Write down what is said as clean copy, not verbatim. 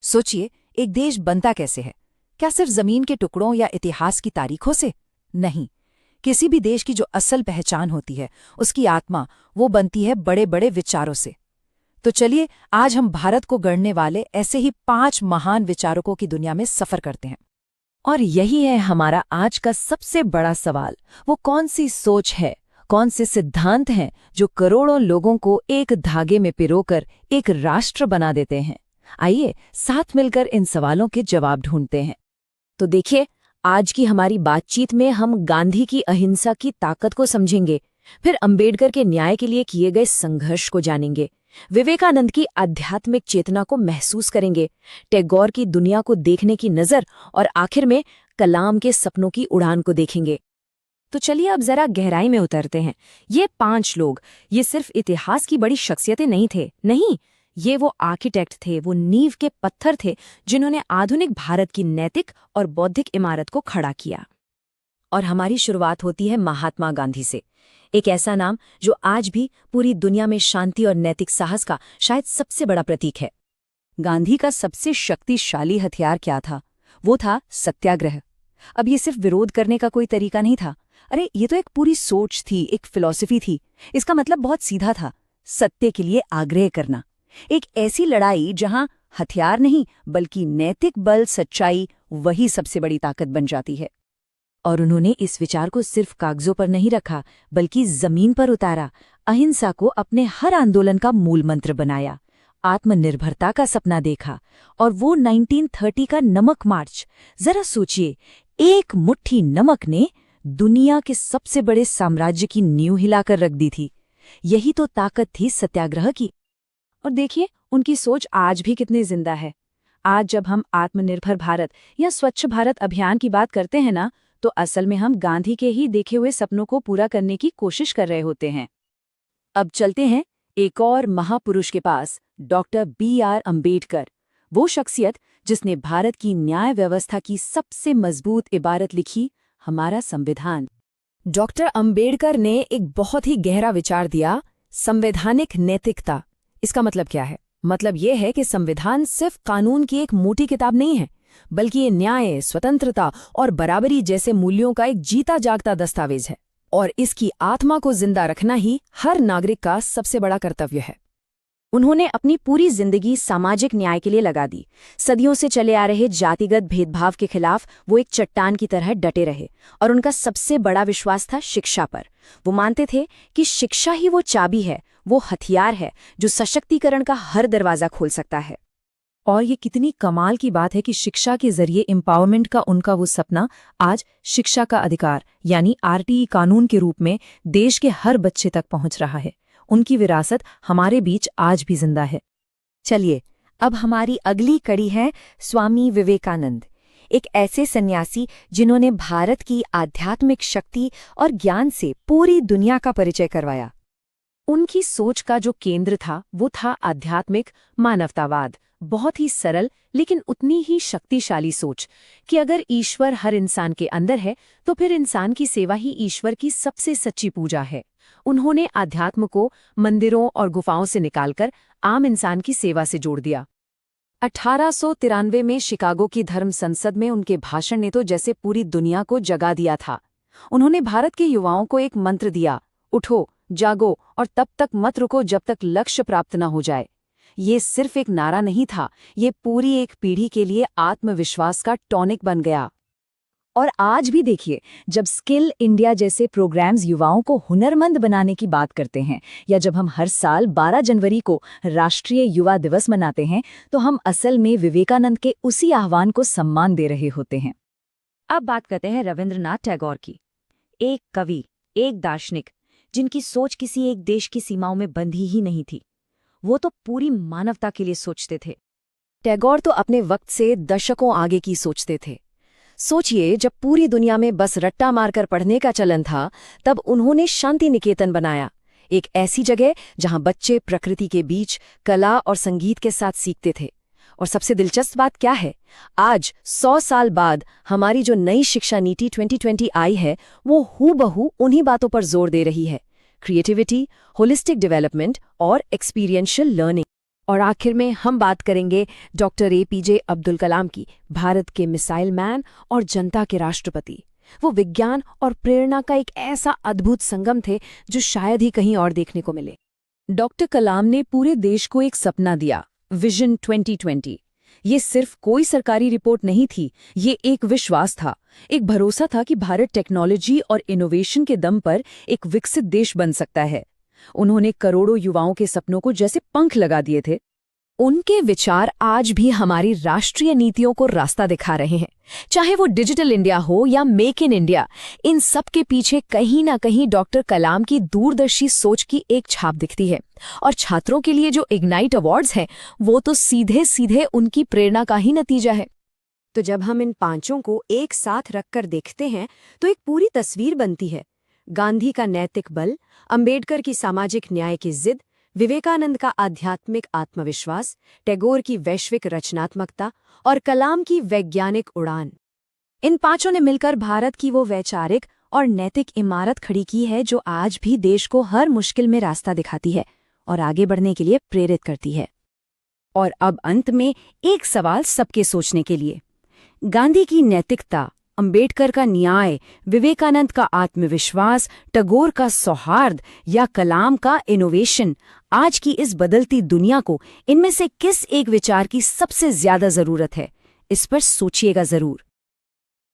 सोचिए, एक देश बनता कैसे है? क्या सिर्फ जमीन के टुकड़ों या इतिहास की तारीखों से? नहीं। किसी भी देश की जो असल पहचान होती है, उसकी आत्मा, वो बनती है बड़े बड़े विचारों से। तो चलिए, आज हम भारत को गढ़ने वाले ऐसे ही 5 महान विचारकों की दुनिया में सफर करते हैं। और यही है हमारा आज का सबसे बड़ा सवाल। वो कौन सी सोच है, कौन से सिद्धांत हैं जो करोड़ों लोगों को एक धागे में पिरोकर एक राष्ट्र बना देते हैं? आइए साथ मिलकर इन सवालों के जवाब ढूंढते हैं। तो देखिए, आज की हमारी बातचीत में हम गांधी की अहिंसा की ताकत को समझेंगे, फिर अंबेडकर के न्याय के लिए किए गए संघर्ष को जानेंगे, विवेकानंद की आध्यात्मिक चेतना को महसूस करेंगे, टैगोर की दुनिया को देखने की नज़र और आखिर में कलाम के सपनों की उड़ान को देखेंगे। तो चलिए अब जरा गहराई में उतरते हैं। ये 5 लोग, ये सिर्फ इतिहास की बड़ी शख्सियतें नहीं थे, नहीं, ये वो आर्किटेक्ट थे, वो नींव के पत्थर थे जिन्होंने आधुनिक भारत की नैतिक और बौद्धिक इमारत को खड़ा किया। और हमारी शुरुआत होती है महात्मा गांधी से, एक ऐसा नाम जो आज भी पूरी दुनिया में शांति और नैतिक साहस का शायद सबसे बड़ा प्रतीक है। गांधी का सबसे शक्तिशाली हथियार क्या था? वो था सत्याग्रह। अब ये सिर्फ विरोध करने का कोई तरीका नहीं था। अरे, ये तो एक पूरी सोच थी, एक फिलॉसफी थी। इसका मतलब बहुत सीधा था, सत्य के लिए आग्रह करना। एक ऐसी लड़ाई जहां हथियार नहीं बल्कि नैतिक बल, सच्चाई, वही सबसे बड़ी ताकत बन जाती है। और उन्होंने इस विचार को सिर्फ कागजों पर नहीं रखा, बल्कि जमीन पर उतारा। अहिंसा को अपने हर आंदोलन का मूल मंत्र बनाया, आत्मनिर्भरता का सपना देखा। और वो 1930 का नमक मार्च, जरा सोचिए, एक मुट्ठी नमक ने दुनिया के सबसे बड़े साम्राज्य की नींव हिलाकर रख दी थी। यही तो ताकत थी सत्याग्रह की। और देखिए, उनकी सोच आज भी कितनी जिंदा है। आज जब हम आत्मनिर्भर भारत या स्वच्छ भारत अभियान की बात करते हैं ना, तो असल में हम गांधी के ही देखे हुए सपनों को पूरा करने की कोशिश कर रहे होते हैं। अब चलते हैं एक और महापुरुष के पास, डॉक्टर B.R. अम्बेडकर, वो शख्सियत जिसने भारत की न्याय व्यवस्था की सबसे मजबूत इबारत लिखी, हमारा संविधान। डॉक्टर अम्बेडकर ने एक बहुत ही गहरा विचार दिया, संवैधानिक नैतिकता। इसका मतलब क्या है? मतलब ये है कि संविधान सिर्फ कानून की एक मोटी किताब नहीं है, बल्कि ये न्याय, स्वतंत्रता और बराबरी जैसे मूल्यों का एक जीता जागता दस्तावेज है। और इसकी आत्मा को जिंदा रखना ही हर नागरिक का सबसे बड़ा कर्तव्य है। उन्होंने अपनी पूरी जिंदगी सामाजिक न्याय के लिए लगा दी। सदियों से चले आ रहे जातिगत भेदभाव के खिलाफ वो एक चट्टान की तरह डटे रहे। और उनका सबसे बड़ा विश्वास था शिक्षा पर। वो मानते थे कि शिक्षा ही वो चाबी है, वो हथियार है जो सशक्तिकरण का हर दरवाजा खोल सकता है। और ये कितनी कमाल की बात है कि शिक्षा के जरिए एम्पावरमेंट का उनका वो सपना आज शिक्षा का अधिकार यानी RTE कानून के रूप में देश के हर बच्चे तक पहुंच रहा है। उनकी विरासत हमारे बीच आज भी जिंदा है। चलिए, अब हमारी अगली कड़ी है स्वामी विवेकानंद, एक ऐसे सन्यासी जिन्होंने भारत की आध्यात्मिक शक्ति और ज्ञान से पूरी दुनिया का परिचय करवाया। उनकी सोच का जो केंद्र था वो था आध्यात्मिक मानवतावाद। बहुत ही सरल लेकिन उतनी ही शक्तिशाली सोच कि अगर ईश्वर हर इंसान के अंदर है तो फिर इंसान की सेवा ही ईश्वर की सबसे सच्ची पूजा है। उन्होंने आध्यात्म को मंदिरों और गुफाओं से निकालकर आम इंसान की सेवा से जोड़ दिया। 1893 में शिकागो की धर्म संसद में उनके भाषण ने तो जैसे पूरी दुनिया को जगा दिया था। उन्होंने भारत के युवाओं को एक मंत्र दिया, उठो, जागो और तब तक मत रुको जब तक लक्ष्य प्राप्त न हो जाए। ये सिर्फ एक नारा नहीं था, ये पूरी एक पीढ़ी के लिए आत्मविश्वास का टॉनिक बन गया। और आज भी देखिए, जब स्किल इंडिया जैसे प्रोग्राम्स युवाओं को हुनरमंद बनाने की बात करते हैं, या जब हम हर साल 12 जनवरी को राष्ट्रीय युवा दिवस मनाते हैं, तो हम असल में विवेकानंद के उसी आह्वान को सम्मान दे रहे होते हैं। अब बात करते हैं रविंद्रनाथ टैगोर की, एक कवि, एक दार्शनिक जिनकी सोच किसी एक देश की सीमाओं में बंधी ही नहीं थी। वो तो पूरी मानवता के लिए सोचते थे। टैगोर तो अपने वक्त से दशकों आगे की सोचते थे। सोचिए, जब पूरी दुनिया में बस रट्टा मारकर पढ़ने का चलन था, तब उन्होंने शांति निकेतन बनाया, एक ऐसी जगह जहां बच्चे प्रकृति के बीच कला और संगीत के साथ सीखते थे। और सबसे दिलचस्प बात क्या है, आज 100 साल बाद हमारी जो नई शिक्षा नीति 2020 आई है, वो हूबहू उन्हीं बातों पर जोर दे रही है, क्रिएटिविटी, होलिस्टिक डेवलपमेंट और एक्सपीरियंशियल लर्निंग। और आखिर में हम बात करेंगे डॉक्टर एपीजे अब्दुल कलाम की, भारत के मिसाइल मैन और जनता के राष्ट्रपति। वो विज्ञान और प्रेरणा का एक ऐसा अद्भुत संगम थे जो शायद ही कहीं और देखने को मिले। डॉक्टर कलाम ने पूरे देश को एक सपना दिया, विजन 2020। ये सिर्फ कोई सरकारी रिपोर्ट नहीं थी, ये एक विश्वास था, एक भरोसा था कि भारत टेक्नोलॉजी और इनोवेशन के दम पर एक विकसित देश बन सकता है। उन्होंने करोड़ों युवाओं के सपनों को जैसे पंख लगा दिए थे। उनके विचार आज भी हमारी राष्ट्रीय नीतियों को रास्ता दिखा रहे हैं। चाहे वो डिजिटल इंडिया हो या मेक इन इंडिया, इन सब के पीछे कहीं ना कहीं डॉक्टर कलाम की दूरदर्शी सोच की एक छाप दिखती है। और छात्रों के लिए जो इग्नाइट अवार्ड्स हैं, वो तो सीधे सीधे उनकी प्रेरणा का ही नतीजा है। तो जब हम इन पांचों को एक साथ रखकर देखते हैं तो एक पूरी तस्वीर बनती है। गांधी का नैतिक बल, अंबेडकर की सामाजिक न्याय की जिद, विवेकानंद का आध्यात्मिक आत्मविश्वास, टैगोर की वैश्विक रचनात्मकता और कलाम की वैज्ञानिक उड़ान। इन पांचों ने मिलकर भारत की वो वैचारिक और नैतिक इमारत खड़ी की है जो आज भी देश को हर मुश्किल में रास्ता दिखाती है और आगे बढ़ने के लिए प्रेरित करती है। और अब अंत में एक सवाल सबके सोचने के लिए। गांधी की नैतिकता, अंबेडकर का न्याय, विवेकानंद का आत्मविश्वास, टैगोर का सौहार्द या कलाम का इनोवेशन, आज की इस बदलती दुनिया को इनमें से किस एक विचार की सबसे ज्यादा जरूरत है? इस पर सोचिएगा जरूर।